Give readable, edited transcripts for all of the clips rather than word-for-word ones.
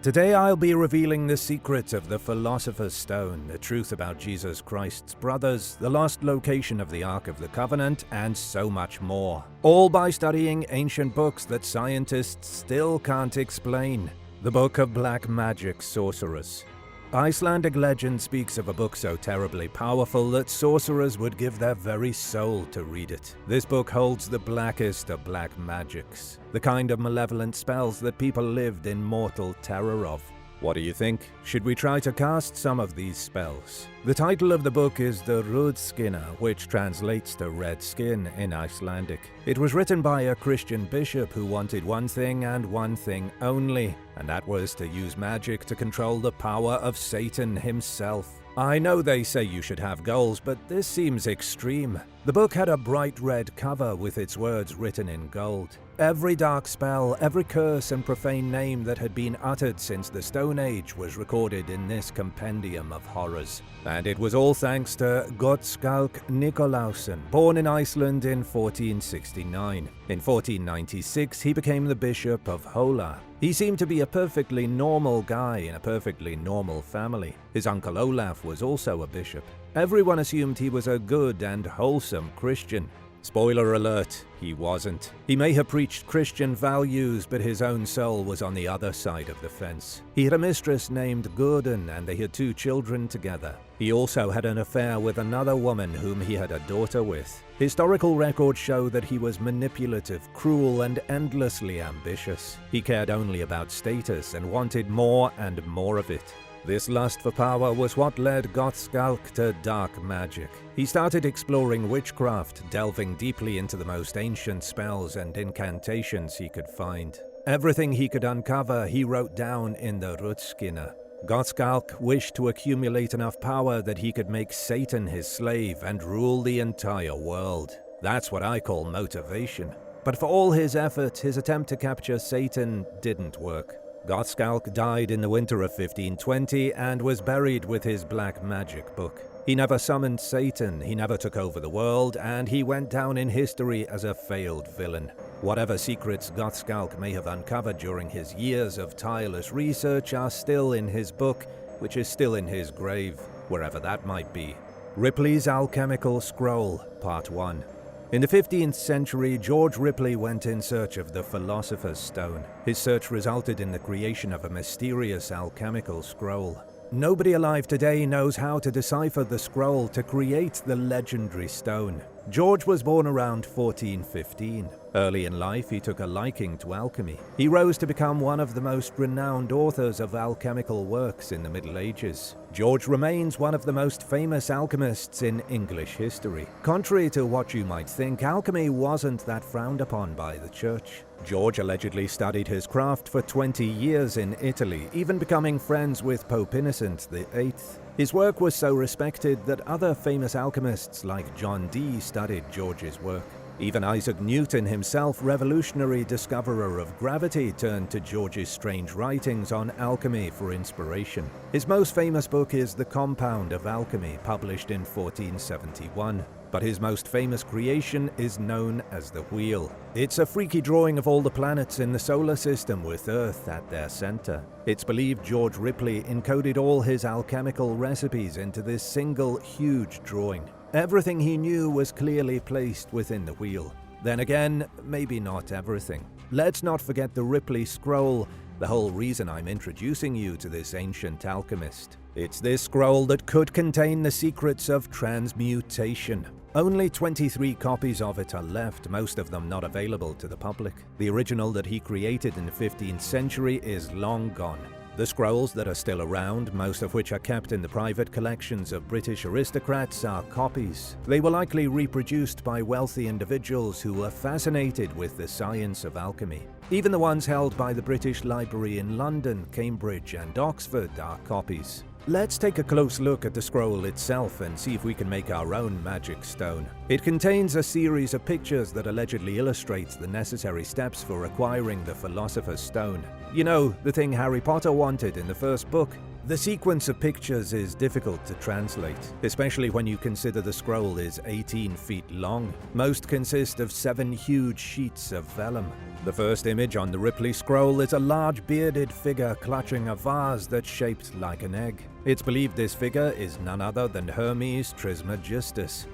Today I'll be revealing the secret of the Philosopher's Stone, the truth about Jesus Christ's brothers, the lost location of the Ark of the Covenant, and so much more. All by studying ancient books that scientists still can't explain. The Book of Black Magic Sorcerers. Icelandic legend speaks of a book so terribly powerful that sorcerers would give their very soul to read it. This book holds the blackest of black magics, the kind of malevolent spells that people lived in mortal terror of. What do you think? Should we try to cast some of these spells? The title of the book is the Röðskinna, which translates to red skin in Icelandic. It was written by a Christian bishop who wanted one thing and one thing only, and that was to use magic to control the power of Satan himself. I know they say you should have goals, but this seems extreme. The book had a bright red cover with its words written in gold. Every dark spell, every curse and profane name that had been uttered since the Stone Age was recorded in this compendium of horrors. And it was all thanks to Gottskálk Nikolausen, born in Iceland in 1469. In 1496, he became the Bishop of Hola. He seemed to be a perfectly normal guy in a perfectly normal family. His uncle Olaf was also a bishop. Everyone assumed he was a good and wholesome Christian. Spoiler alert, he wasn't. He may have preached Christian values, but his own soul was on the other side of the fence. He had a mistress named Gudrun, and they had 2 children together. He also had an affair with another woman whom he had a daughter with. Historical records show that he was manipulative, cruel, and endlessly ambitious. He cared only about status and wanted more and more of it. This lust for power was what led Gottskálk to dark magic. He started exploring witchcraft, delving deeply into the most ancient spells and incantations he could find. Everything he could uncover, he wrote down in the Röðskinna. Gottskálk wished to accumulate enough power that he could make Satan his slave and rule the entire world. That's what I call motivation. But for all his effort, his attempt to capture Satan didn't work. Gottskálk died in the winter of 1520 and was buried with his black magic book. He never summoned Satan, he never took over the world, and he went down in history as a failed villain. Whatever secrets Gottskálk may have uncovered during his years of tireless research are still in his book, which is still in his grave, wherever that might be. Ripley's Alchemical Scroll, Part 1. In the 15th century, George Ripley went in search of the Philosopher's Stone. His search resulted in the creation of a mysterious alchemical scroll. Nobody alive today knows how to decipher the scroll to create the legendary stone. George was born around 1415. Early in life, he took a liking to alchemy. He rose to become one of the most renowned authors of alchemical works in the Middle Ages. George remains one of the most famous alchemists in English history. Contrary to what you might think, alchemy wasn't that frowned upon by the church. George allegedly studied his craft for 20 years in Italy, even becoming friends with Pope Innocent VIII. His work was so respected that other famous alchemists like John Dee studied George's work. Even Isaac Newton himself, revolutionary discoverer of gravity, turned to George's strange writings on alchemy for inspiration. His most famous book is The Compound of Alchemy, published in 1471. But his most famous creation is known as the Wheel. It's a freaky drawing of all the planets in the solar system with Earth at their center. It's believed George Ripley encoded all his alchemical recipes into this single huge drawing. Everything he knew was clearly placed within the wheel. Then again, maybe not everything. Let's not forget the Ripley Scroll, the whole reason I'm introducing you to this ancient alchemist. It's this scroll that could contain the secrets of transmutation. Only 23 copies of it are left, most of them not available to the public. The original that he created in the 15th century is long gone. The scrolls that are still around, most of which are kept in the private collections of British aristocrats, are copies. They were likely reproduced by wealthy individuals who were fascinated with the science of alchemy. Even the ones held by the British Library in London, Cambridge, and Oxford are copies. Let's take a close look at the scroll itself and see if we can make our own magic stone. It contains a series of pictures that allegedly illustrates the necessary steps for acquiring the Philosopher's Stone. You know, the thing Harry Potter wanted in the first book? The sequence of pictures is difficult to translate, especially when you consider the scroll is 18 feet long. Most consist of 7 huge sheets of vellum. The first image on the Ripley scroll is a large bearded figure clutching a vase that's shaped like an egg. It's believed this figure is none other than Hermes Trismegistus.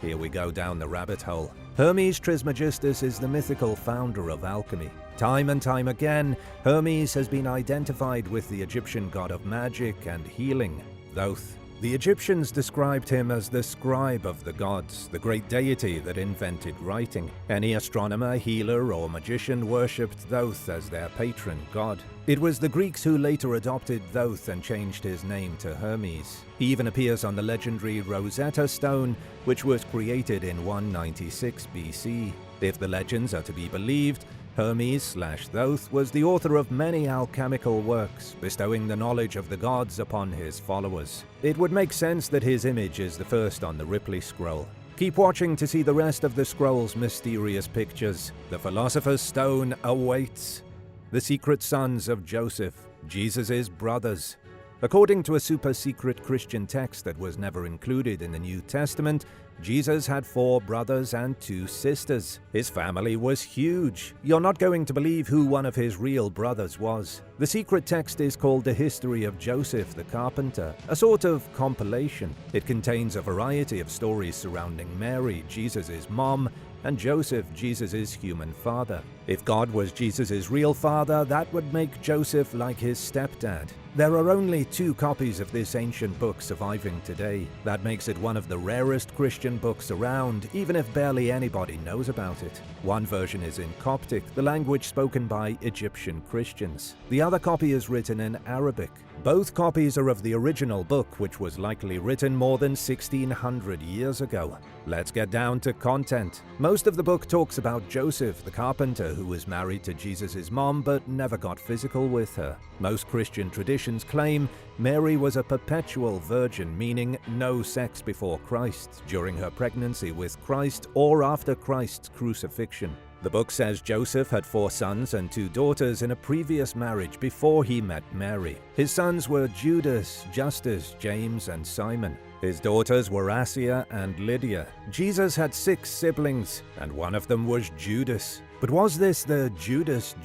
Here we go down the rabbit hole. Hermes Trismegistus is the mythical founder of alchemy. Time and time again, Hermes has been identified with the Egyptian god of magic and healing, Thoth. The Egyptians described him as the scribe of the gods, the great deity that invented writing. Any astronomer, healer, or magician worshipped Thoth as their patron god. It was the Greeks who later adopted Thoth and changed his name to Hermes. He even appears on the legendary Rosetta Stone, which was created in 196 BC. If the legends are to be believed, Hermes/Thoth was the author of many alchemical works, bestowing the knowledge of the gods upon his followers. It would make sense that his image is the first on the Ripley scroll. Keep watching to see the rest of the scroll's mysterious pictures. The Philosopher's Stone awaits. The secret sons of Joseph, Jesus' brothers. According to a super-secret Christian text that was never included in the New Testament, Jesus had 4 brothers and 2 sisters. His family was huge. You're not going to believe who one of his real brothers was. The secret text is called The History of Joseph the Carpenter, a sort of compilation. It contains a variety of stories surrounding Mary, Jesus' mom, and Joseph, Jesus' human father. If God was Jesus' real father, that would make Joseph like his stepdad. There are only 2 copies of this ancient book surviving today. That makes it one of the rarest Christian books around, even if barely anybody knows about it. One version is in Coptic, the language spoken by Egyptian Christians. The other copy is written in Arabic. Both copies are of the original book, which was likely written more than 1600 years ago. Let's get down to content. Most of the book talks about Joseph, the carpenter, who was married to Jesus' mom but never got physical with her. Most Christian traditions claim Mary was a perpetual virgin, meaning no sex before Christ, during her pregnancy with Christ or after Christ's crucifixion. The book says Joseph had 4 sons and 2 daughters in a previous marriage before he met Mary. His sons were Judas, Justus, James, and Simon. His daughters were Assia and Lydia. Jesus had 6 siblings, and one of them was Judas. But was this the Judas,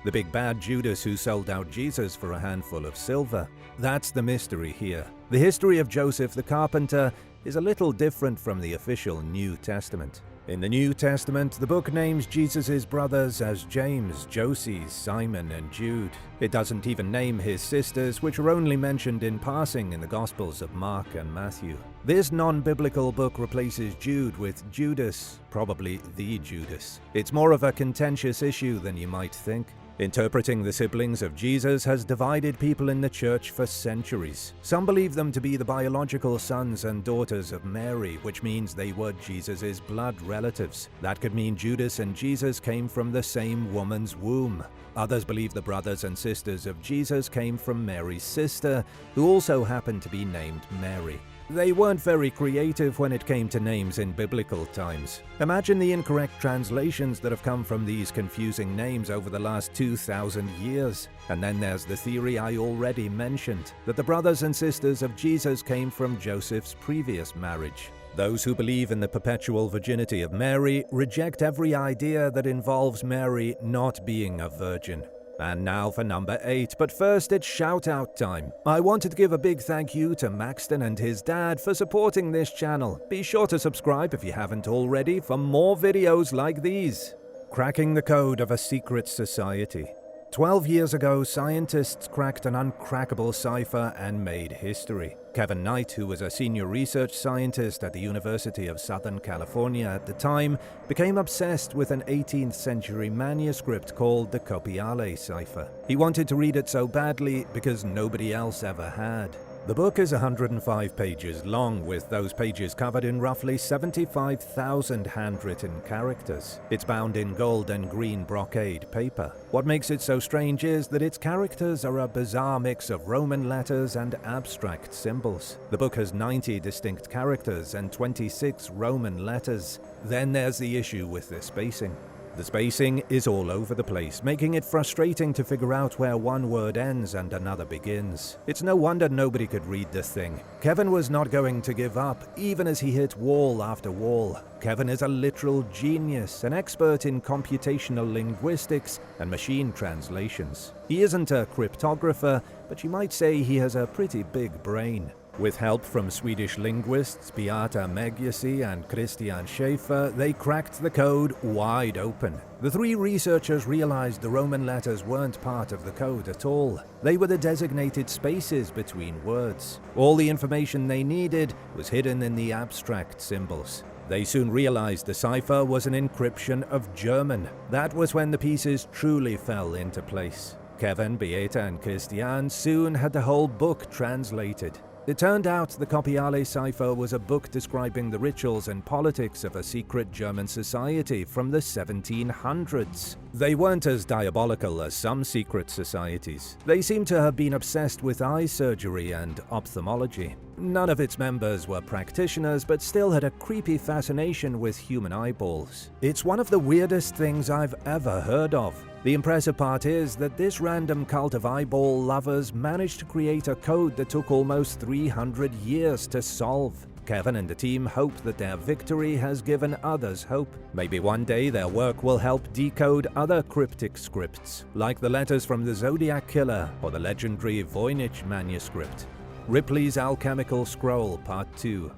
the big bad Judas who sold out Jesus for a handful of silver? That's the mystery here. The history of Joseph the carpenter is a little different from the official New Testament. In the New Testament, the book names Jesus' brothers as James, Joses, Simon, and Jude. It doesn't even name his sisters, which are only mentioned in passing in the Gospels of Mark and Matthew. This non-biblical book replaces Jude with Judas, probably the Judas. It's more of a contentious issue than you might think. Interpreting the siblings of Jesus has divided people in the church for centuries. Some believe them to be the biological sons and daughters of Mary, which means they were Jesus' blood relatives. That could mean Judas and Jesus came from the same woman's womb. Others believe the brothers and sisters of Jesus came from Mary's sister, who also happened to be named Mary. They weren't very creative when it came to names in biblical times. Imagine the incorrect translations that have come from these confusing names over the last 2,000 years. And then there's the theory I already mentioned, that the brothers and sisters of Jesus came from Joseph's previous marriage. Those who believe in the perpetual virginity of Mary reject every idea that involves Mary not being a virgin. And now for number 8, but first it's shout-out time. I wanted to give a big thank you to Maxton and his dad for supporting this channel. Be sure to subscribe if you haven't already for more videos like these. Cracking the code of a secret society. 12 years ago, scientists cracked an uncrackable cipher and made history. Kevin Knight, who was a senior research scientist at the University of Southern California at the time, became obsessed with an 18th century manuscript called the Copiale cipher. He wanted to read it so badly because nobody else ever had. The book is 105 pages long, with those pages covered in roughly 75,000 handwritten characters. It's bound in gold and green brocade paper. What makes it so strange is that its characters are a bizarre mix of Roman letters and abstract symbols. The book has 90 distinct characters and 26 Roman letters. Then there's the issue with the spacing. The spacing is all over the place, making it frustrating to figure out where one word ends and another begins. It's no wonder nobody could read this thing. Kevin was not going to give up, even as he hit wall after wall. Kevin is a literal genius, an expert in computational linguistics and machine translations. He isn't a cryptographer, but you might say he has a pretty big brain. With help from Swedish linguists Beata Megiasi and Christian Schaefer, they cracked the code wide open. The three researchers realized the Roman letters weren't part of the code at all. They were the designated spaces between words. All the information they needed was hidden in the abstract symbols. They soon realized the cipher was an encryption of German. That was when the pieces truly fell into place. Kevin, Beata, and Christian soon had the whole book translated. It turned out the Copiale cipher was a book describing the rituals and politics of a secret German society from the 1700s. They weren't as diabolical as some secret societies. They seem to have been obsessed with eye surgery and ophthalmology. None of its members were practitioners, but still had a creepy fascination with human eyeballs. It's one of the weirdest things I've ever heard of. The impressive part is that this random cult of eyeball lovers managed to create a code that took almost 300 years to solve. Kevin and the team hope that their victory has given others hope. Maybe one day their work will help decode other cryptic scripts, like the letters from the Zodiac Killer or the legendary Voynich manuscript. Ripley's Alchemical Scroll Part 2.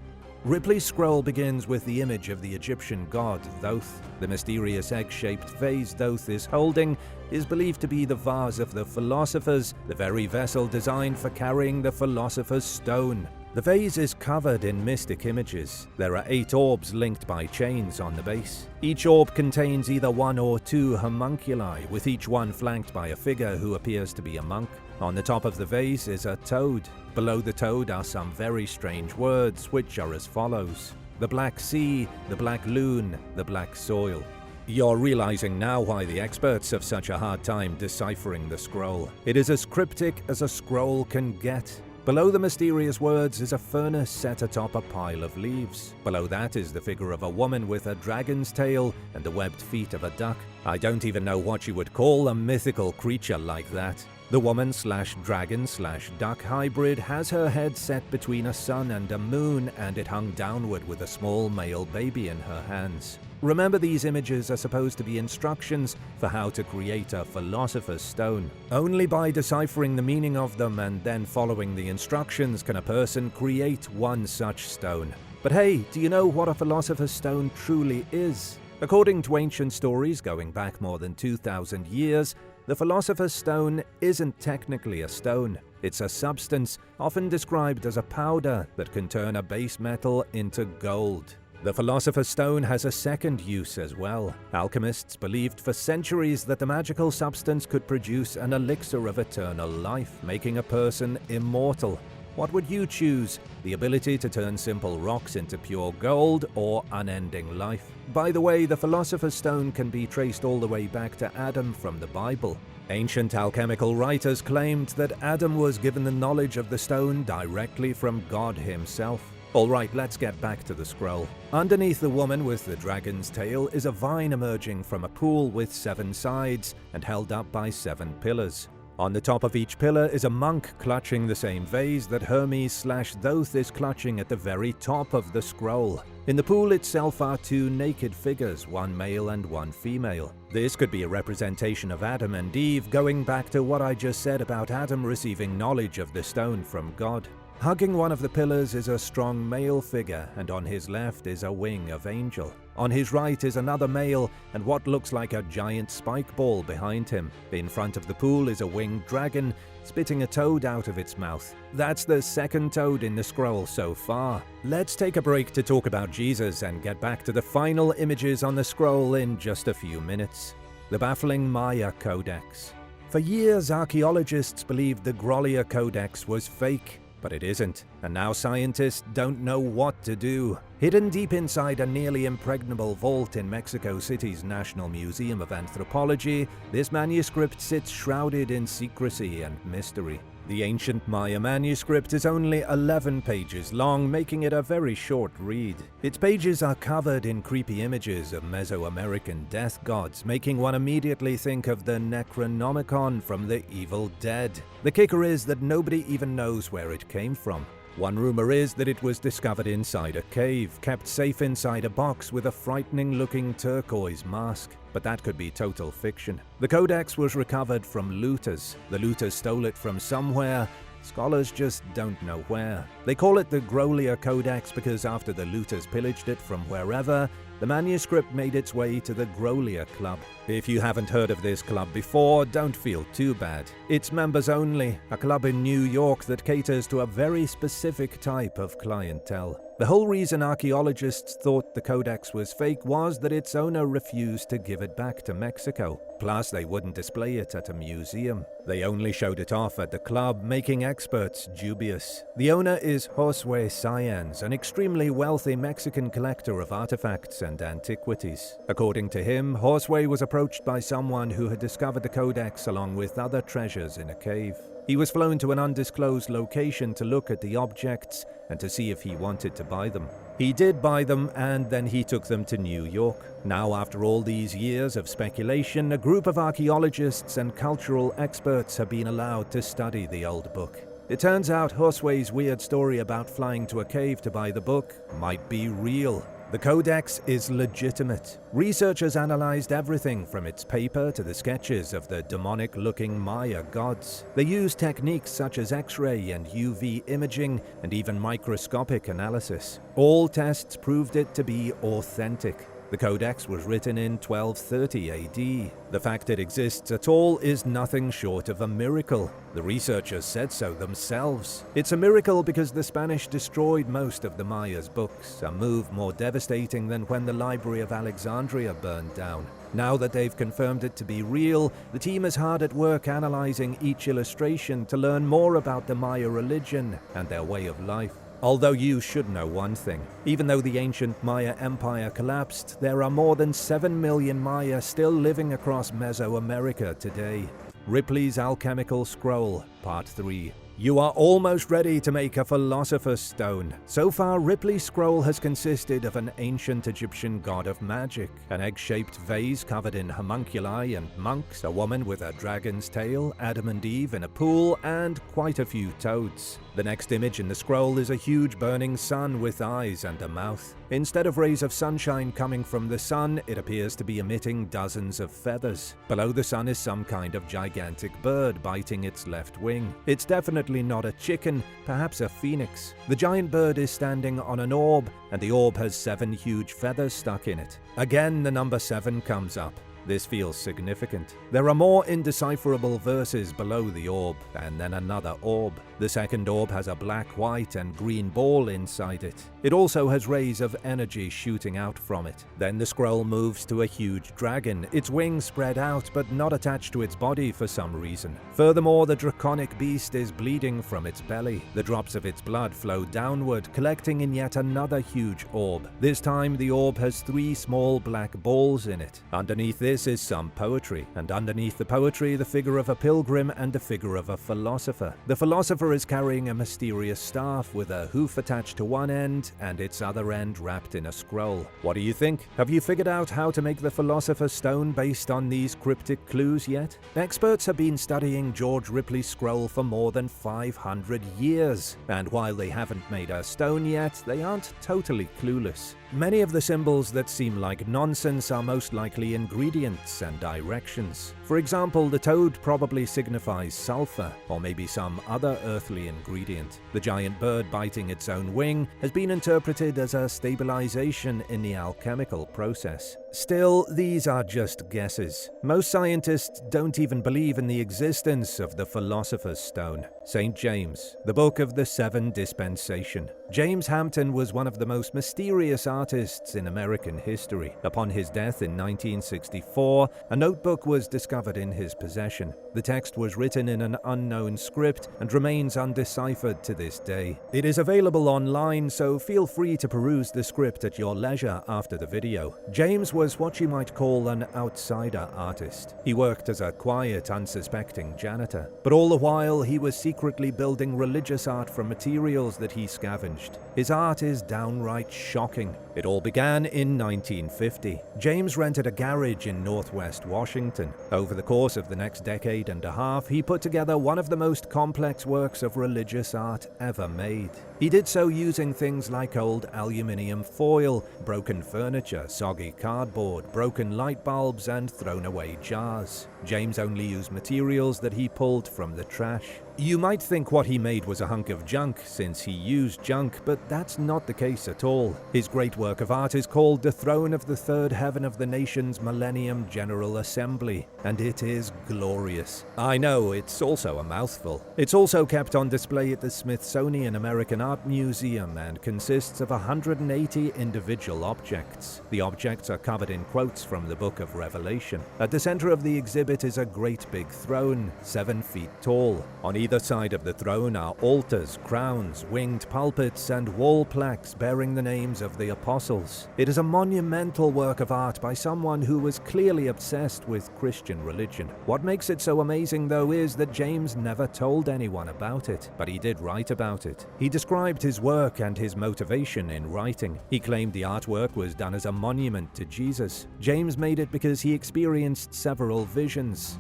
Ripley's scroll begins with the image of the Egyptian god Thoth. The mysterious egg-shaped vase Thoth is holding is believed to be the vase of the philosophers, the very vessel designed for carrying the philosopher's stone. The vase is covered in mystic images. There are 8 orbs linked by chains on the base. Each orb contains either 1 or 2 homunculi, with each one flanked by a figure who appears to be a monk. On the top of the vase is a toad. Below the toad are some very strange words, which are as follows: the Black Sea, the Black Loon, the Black Soil. You're realizing now why the experts have such a hard time deciphering the scroll. It is as cryptic as a scroll can get. Below the mysterious words is a furnace set atop a pile of leaves. Below that is the figure of a woman with a dragon's tail and the webbed feet of a duck. I don't even know what you would call a mythical creature like that. The woman/dragon/duck hybrid has her head set between a sun and a moon, and it hung downward with a small male baby in her hands. Remember, these images are supposed to be instructions for how to create a philosopher's stone. Only by deciphering the meaning of them and then following the instructions can a person create one such stone. But hey, do you know what a philosopher's stone truly is? According to ancient stories going back more than 2,000 years, the philosopher's stone isn't technically a stone. It's a substance, often described as a powder, that can turn a base metal into gold. The philosopher's stone has a second use as well. Alchemists believed for centuries that the magical substance could produce an elixir of eternal life, making a person immortal. What would you choose? The ability to turn simple rocks into pure gold, or unending life? By the way, the philosopher's stone can be traced all the way back to Adam from the Bible. Ancient alchemical writers claimed that Adam was given the knowledge of the stone directly from God himself. Alright, let's get back to the scroll. Underneath the woman with the dragon's tail is a vine emerging from a pool with 7 sides and held up by 7 pillars. On the top of each pillar is a monk clutching the same vase that Hermes/Thoth is clutching at the very top of the scroll. In the pool itself are 2 naked figures, one male and one female. This could be a representation of Adam and Eve, going back to what I just said about Adam receiving knowledge of the stone from God. Hugging one of the pillars is a strong male figure, and on his left is a wing of angel. On his right is another male, and what looks like a giant spike ball behind him. In front of the pool is a winged dragon, spitting a toad out of its mouth. That's the second toad in the scroll so far. Let's take a break to talk about Jesus and get back to the final images on the scroll in just a few minutes. The Baffling Maya codex. For years, archaeologists believed the Grolier codex was fake. But it isn't, and now scientists don't know what to do. Hidden deep inside a nearly impregnable vault in Mexico City's National Museum of Anthropology, this manuscript sits shrouded in secrecy and mystery. The ancient Maya manuscript is only 11 pages long, making it a very short read. Its pages are covered in creepy images of Mesoamerican death gods, making one immediately think of the Necronomicon from the Evil Dead. The kicker is that nobody even knows where it came from. One rumor is that it was discovered inside a cave, kept safe inside a box with a frightening-looking turquoise mask. But that could be total fiction. The codex was recovered from looters. The looters stole it from somewhere. Scholars just don't know where. They call it the Grolier Codex because after the looters pillaged it from wherever, the manuscript made its way to the Grolier Club. If you haven't heard of this club before, don't feel too bad. It's members only, a club in New York that caters to a very specific type of clientele. The whole reason archaeologists thought the codex was fake was that its owner refused to give it back to Mexico. Plus, they wouldn't display it at a museum. They only showed it off at the club, making experts dubious. The owner is Josue Sáenz, an extremely wealthy Mexican collector of artifacts and antiquities. According to him, Josue was approached by someone who had discovered the codex along with other treasures in a cave. He was flown to an undisclosed location to look at the objects and to see if he wanted to buy them. He did buy them, and then he took them to New York. Now, after all these years of speculation, a group of archaeologists and cultural experts have been allowed to study the old book. It turns out Josue's weird story about flying to a cave to buy the book might be real. The codex is legitimate. Researchers analyzed everything from its paper to the sketches of the demonic-looking Maya gods. They used techniques such as X-ray and UV imaging and even microscopic analysis. All tests proved it to be authentic. The codex was written in 1230 AD. The fact it exists at all is nothing short of a miracle. The researchers said so themselves. It's a miracle because the Spanish destroyed most of the Maya's books, a move more devastating than when the Library of Alexandria burned down. Now that they've confirmed it to be real, the team is hard at work analyzing each illustration to learn more about the Maya religion and their way of life. Although you should know one thing. Even though the ancient Maya Empire collapsed, there are more than 7 million Maya still living across Mesoamerica today. Ripley's Alchemical Scroll, Part 3. You are almost ready to make a philosopher's stone. So far, Ripley's scroll has consisted of an ancient Egyptian god of magic, an egg-shaped vase covered in homunculi and monks, a woman with a dragon's tail, Adam and Eve in a pool, and quite a few toads. The next image in the scroll is a huge burning sun with eyes and a mouth. Instead of rays of sunshine coming from the sun, it appears to be emitting dozens of feathers. Below the sun is some kind of gigantic bird biting its left wing. It's definitely not a chicken, perhaps a phoenix. The giant bird is standing on an orb, and the orb has 7 huge feathers stuck in it. Again, the number 7 comes up. This feels significant. There are more indecipherable verses below the orb, and then another orb. The second orb has a black, white, and green ball inside it. It also has rays of energy shooting out from it. Then the scroll moves to a huge dragon, its wings spread out but not attached to its body for some reason. Furthermore, the draconic beast is bleeding from its belly. The drops of its blood flow downward, collecting in yet another huge orb. This time, the orb has 3 small black balls in it. Underneath this is some poetry, and underneath the poetry, the figure of a pilgrim and the figure of a philosopher. The philosopher is carrying a mysterious staff with a hoof attached to one end and its other end wrapped in a scroll. What do you think? Have you figured out how to make the philosopher's stone based on these cryptic clues yet? Experts have been studying George Ripley's scroll for more than 500 years, and while they haven't made a stone yet, they aren't totally clueless. Many of the symbols that seem like nonsense are most likely ingredients and directions. For example, the toad probably signifies sulfur, or maybe some other earthly ingredient. The giant bird biting its own wing has been interpreted as a stabilization in the alchemical process. Still, these are just guesses. Most scientists don't even believe in the existence of the Philosopher's Stone. St. James, the Book of the Seven Dispensation. James Hampton was one of the most mysterious artists in American history. Upon his death in 1964, a notebook was discovered in his possession. The text was written in an unknown script and remains undeciphered to this day. It is available online, so feel free to peruse the script at your leisure after the video. James was what you might call an outsider artist. He worked as a quiet, unsuspecting janitor, but all the while he was secretly building religious art from materials that he scavenged. His art is downright shocking. It all began in 1950. James rented a garage in Northwest Washington. Over the course of the next decade and a half, he put together one of the most complex works of religious art ever made. He did so using things like old aluminium foil, broken furniture, soggy cardboard, broken light bulbs, and thrown away jars. James only used materials that he pulled from the trash. You might think what he made was a hunk of junk, since he used junk, but that's not the case at all. His great work of art is called The Throne of the Third Heaven of the Nation's Millennium General Assembly, and it is glorious. I know, it's also a mouthful. It's also kept on display at the Smithsonian American Art Museum and consists of 180 individual objects. The objects are covered in quotes from the Book of Revelation. At the center of the exhibit is a great big throne, 7 feet tall. On either side of the throne are altars, crowns, winged pulpits, and wall plaques bearing the names of the apostles. It is a monumental work of art by someone who was clearly obsessed with Christian religion. What makes it so amazing, though, is that James never told anyone about it, but he did write about it. He described his work and his motivation in writing. He claimed the artwork was done as a monument to Jesus. James made it because he experienced several visions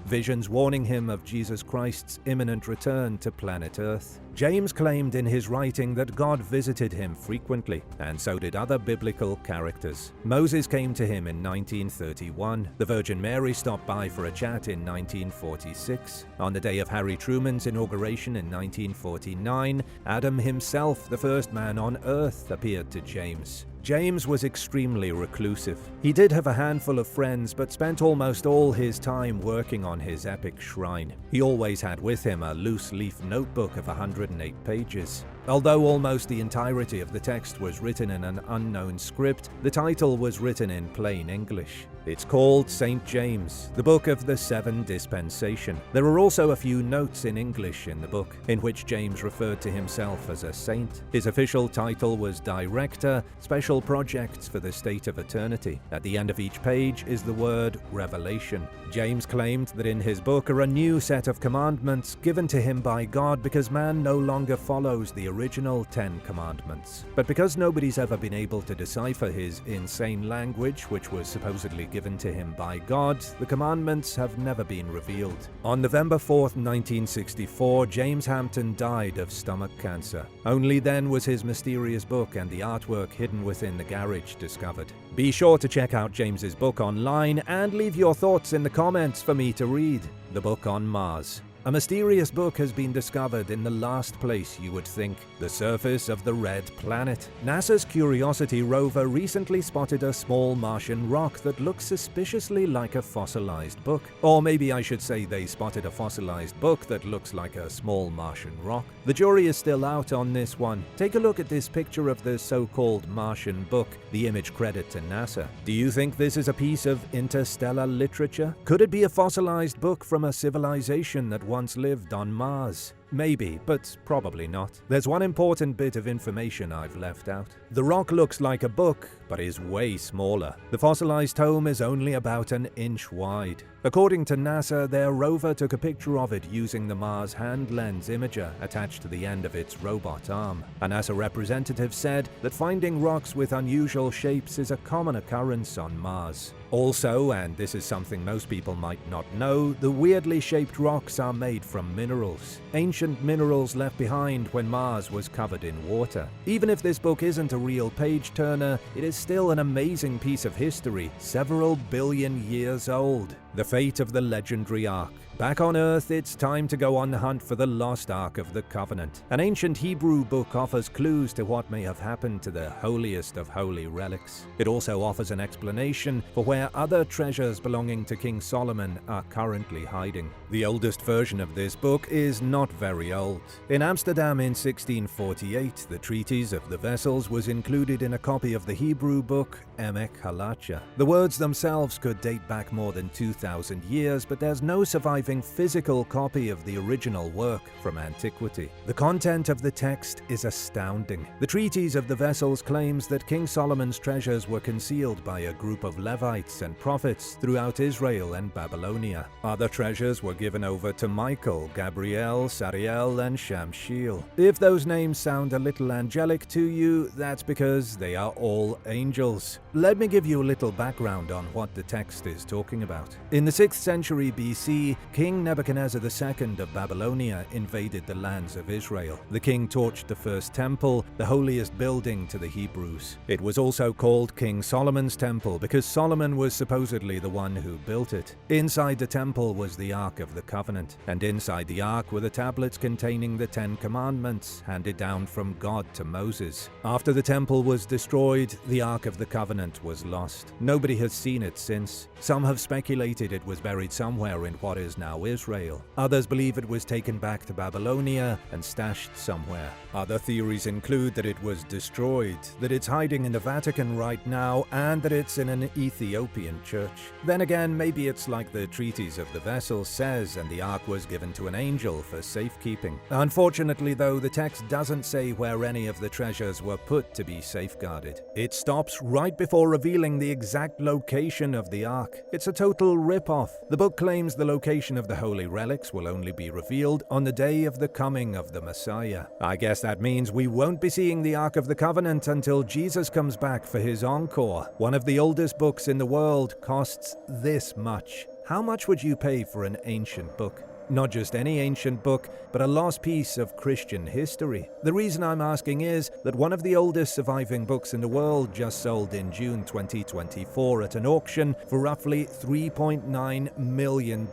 warning him of Jesus Christ's imminent return to planet Earth. James claimed in his writing that God visited him frequently, and so did other biblical characters. Moses came to him in 1931. The Virgin Mary stopped by for a chat in 1946. On the day of Harry Truman's inauguration in 1949, Adam himself, the first man on Earth, appeared to James. James was extremely reclusive. He did have a handful of friends, but spent almost all his time working on his epic shrine. He always had with him a loose-leaf notebook of 108 pages. Although almost the entirety of the text was written in an unknown script, the title was written in plain English. It's called St. James, the Book of the Seven Dispensation. There are also a few notes in English in the book, in which James referred to himself as a saint. His official title was Director, Special Projects for the State of Eternity. At the end of each page is the word Revelation. James claimed that in his book are a new set of commandments given to him by God because man no longer follows the original 10 commandments. But because nobody's ever been able to decipher his insane language, which was supposedly given to him by God, the commandments have never been revealed. On November 4th, 1964, James Hampton died of stomach cancer. Only then was his mysterious book and the artwork hidden within the garage discovered. Be sure to check out James's book online and leave your thoughts in the comments for me to read. The Book on Mars. A mysterious book has been discovered in the last place you would think, the surface of the red planet. NASA's Curiosity rover recently spotted a small Martian rock that looks suspiciously like a fossilized book. Or maybe I should say they spotted a fossilized book that looks like a small Martian rock. The jury is still out on this one. Take a look at this picture of the so-called Martian book, the image credit to NASA. Do you think this is a piece of interstellar literature? Could it be a fossilized book from a civilization that once lived on Mars? Maybe, but probably not. There's one important bit of information I've left out. The rock looks like a book, but is way smaller. The fossilized tome is only about an inch wide. According to NASA, their rover took a picture of it using the Mars Hand Lens imager attached to the end of its robot arm. A NASA representative said that finding rocks with unusual shapes is a common occurrence on Mars. Also, and this is something most people might not know, the weirdly shaped rocks are made from minerals. Ancient minerals left behind when Mars was covered in water. Even if this book isn't a real page-turner, it is still an amazing piece of history, several billion years old. The fate of the legendary Ark. Back on Earth, it's time to go on the hunt for the lost Ark of the Covenant. An ancient Hebrew book offers clues to what may have happened to the holiest of holy relics. It also offers an explanation for where other treasures belonging to King Solomon are currently hiding. The oldest version of this book is not very old. In Amsterdam in 1648, the Treatise of the Vessels was included in a copy of the Hebrew book Emek Halacha. The words themselves could date back more than 2,000 years, but there's no surviving physical copy of the original work from antiquity. The content of the text is astounding. The Treatise of the Vessels claims that King Solomon's treasures were concealed by a group of Levites and prophets throughout Israel and Babylonia. Other treasures were given over to Michael, Gabriel, Sariel, and Shamshiel. If those names sound a little angelic to you, that's because they are all angels. Let me give you a little background on what the text is talking about. In the 6th century BC, King Nebuchadnezzar II of Babylonia invaded the lands of Israel. The king torched the first temple, the holiest building to the Hebrews. It was also called King Solomon's Temple because Solomon was supposedly the one who built it. Inside the temple was the Ark of the Covenant, and inside the Ark were the tablets containing the 10 Commandments handed down from God to Moses. After the temple was destroyed, the Ark of the Covenant was lost. Nobody has seen it since. Some have speculated it was buried somewhere in what is now Israel. Others believe it was taken back to Babylonia and stashed somewhere. Other theories include that it was destroyed, that it's hiding in the Vatican right now, and that it's in an Ethiopian church. Then again, maybe it's like the Treatise of the Vessels says, and the Ark was given to an angel for safekeeping. Unfortunately, though, the text doesn't say where any of the treasures were put to be safeguarded. It stops right before revealing the exact location of the Ark. It's a total rip-off. The book claims the location of the holy relics will only be revealed on the day of the coming of the Messiah. I guess that means we won't be seeing the Ark of the Covenant until Jesus comes back for his encore. One of the oldest books in the world costs this much. How much would you pay for an ancient book? Not just any ancient book, but a lost piece of Christian history. The reason I'm asking is that one of the oldest surviving books in the world just sold in June 2024 at an auction for roughly $3.9 million.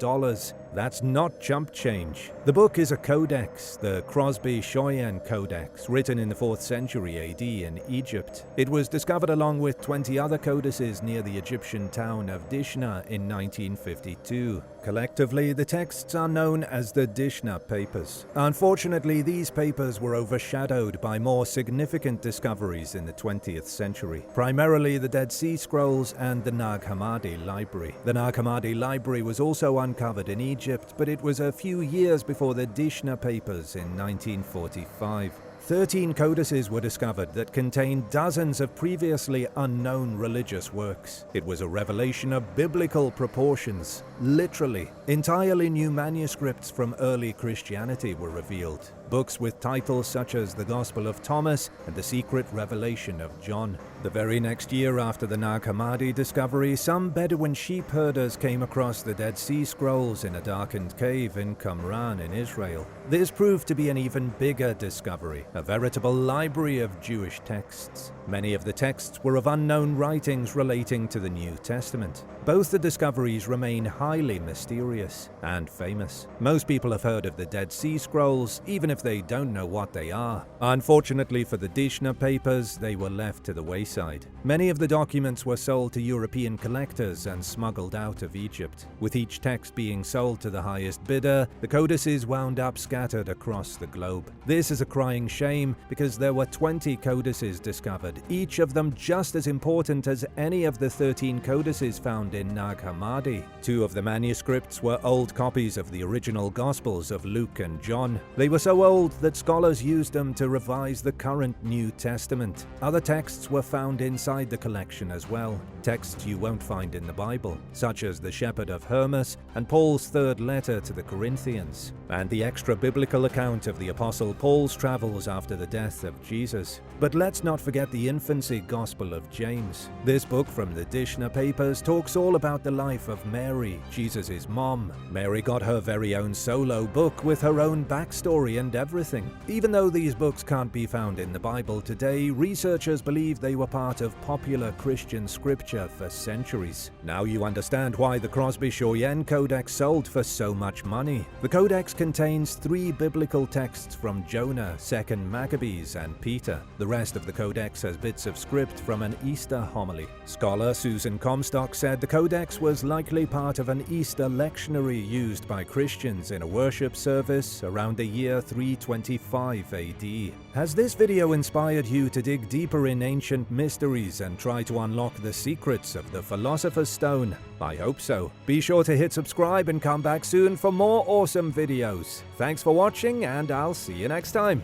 That's not chump change. The book is a codex, the Crosby-Shoyan Codex, written in the 4th century AD in Egypt. It was discovered along with 20 other codices near the Egyptian town of Dishna in 1952. Collectively, the texts are known as the Dishna Papers. Unfortunately, these papers were overshadowed by more significant discoveries in the 20th century, primarily the Dead Sea Scrolls and the Nag Hammadi Library. The Nag Hammadi Library was also uncovered in Egypt, but it was a few years before the Dishna Papers in 1945. 13 codices were discovered that contained dozens of previously unknown religious works. It was a revelation of biblical proportions. Literally, entirely new manuscripts from early Christianity were revealed. Books with titles such as The Gospel of Thomas and The Secret Revelation of John. The very next year after the Nag Hammadi discovery, some Bedouin sheep herders came across the Dead Sea Scrolls in a darkened cave in Qumran in Israel. This proved to be an even bigger discovery, a veritable library of Jewish texts. Many of the texts were of unknown writings relating to the New Testament. Both the discoveries remain highly mysterious and famous. Most people have heard of the Dead Sea Scrolls, even if they don't know what they are. Unfortunately for the Dishna Papers, they were left to the wayside. Many of the documents were sold to European collectors and smuggled out of Egypt. With each text being sold to the highest bidder, the codices wound up scattered across the globe. This is a crying shame because there were 20 codices discovered, each of them just as important as any of the 13 codices found in Nag Hammadi. 2 of the manuscripts were old copies of the original Gospels of Luke and John. They were so old that scholars used them to revise the current New Testament. Other texts were found inside the collection as well, texts you won't find in the Bible, such as the Shepherd of Hermas and Paul's 3rd letter to the Corinthians, and the extra-biblical account of the Apostle Paul's travels after the death of Jesus. But let's not forget the infancy Gospel of James. This book from the Dishna Papers talks all about the life of Mary, Jesus' mom. Mary got her very own solo book with her own backstory and everything. Even though these books can't be found in the Bible today, researchers believe they were part of popular Christian scripture for centuries. Now you understand why the Crosby-Shoyen Codex sold for so much money. The Codex contains 3 biblical texts from Jonah, 2nd Maccabees, and Peter. The rest of the Codex has bits of script from an Easter homily. Scholar Susan Comstock said the Codex was likely part of an Easter lectionary used by Christians in a worship service around the year 325 AD. Has this video inspired you to dig deeper in ancient mysteries and try to unlock the secrets of the Philosopher's Stone? I hope so. Be sure to hit subscribe and come back soon for more awesome videos. Thanks for watching, and I'll see you next time.